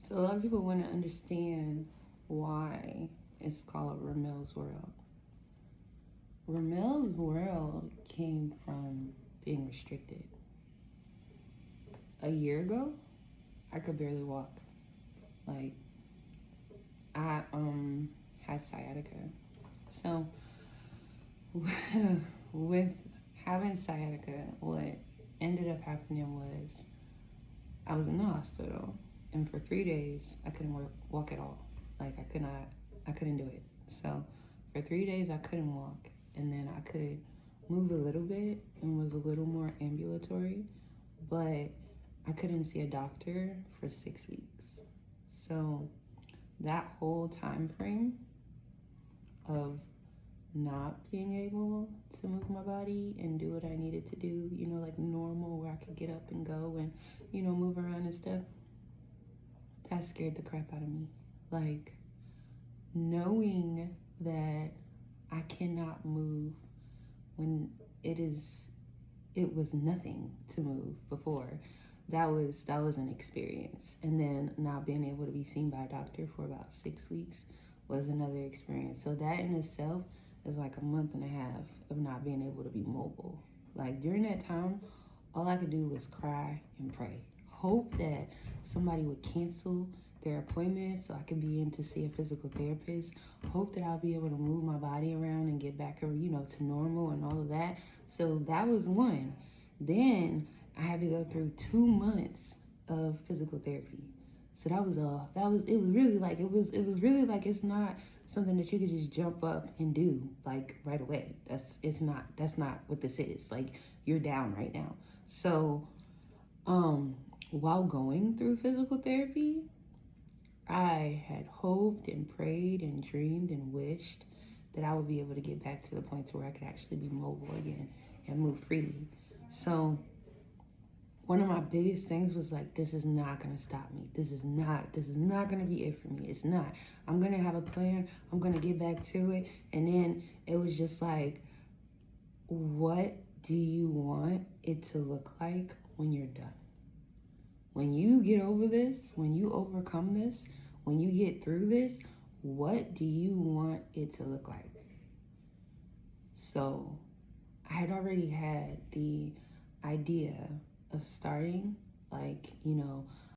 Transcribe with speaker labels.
Speaker 1: So a lot of people want to understand why it's called Rhamell's world. Rhamell's world came from being restricted. A year ago, I could barely walk. Like I had sciatica. So with having sciatica, what ended up happening was I was in the hospital, and for 3 days I couldn't walk at all. Like I couldn't do it. So for 3 days I couldn't walk, and then I could move a little bit and was a little more ambulatory, but I couldn't see a doctor for 6 weeks. So that whole time frame of not being able to move my body and do what I needed to do, like normal, where I could get up and go and, move around and stuff, that scared the crap out of me. Like, knowing that I cannot move when it was nothing to move before. That was an experience. And then not being able to be seen by a doctor for about 6 weeks was another experience. So that in itself is like a month and a half of not being able to be mobile. Like during that time, all I could do was cry and pray. Hope that somebody would cancel their appointment so I could be in to see a physical therapist. Hope that I'll be able to move my body around and get back, to normal and all of that. So that was one. Then I had to go through 2 months of physical therapy. So it was really like it's not something that you could just jump up and do like right away. That's not what this is. Like you're down right now. So while going through physical therapy, I had hoped and prayed and dreamed and wished that I would be able to get back to the point to where I could actually be mobile again and move freely. So one of my biggest things was like, this is not gonna stop me. This is not gonna be it for me. It's not. I'm gonna have a plan. I'm gonna get back to it. And then it was just like, what do you want it to look like when you're done? When you get over this, when you overcome this, when you get through this, what do you want it to look like? So I had already had the idea of starting, like,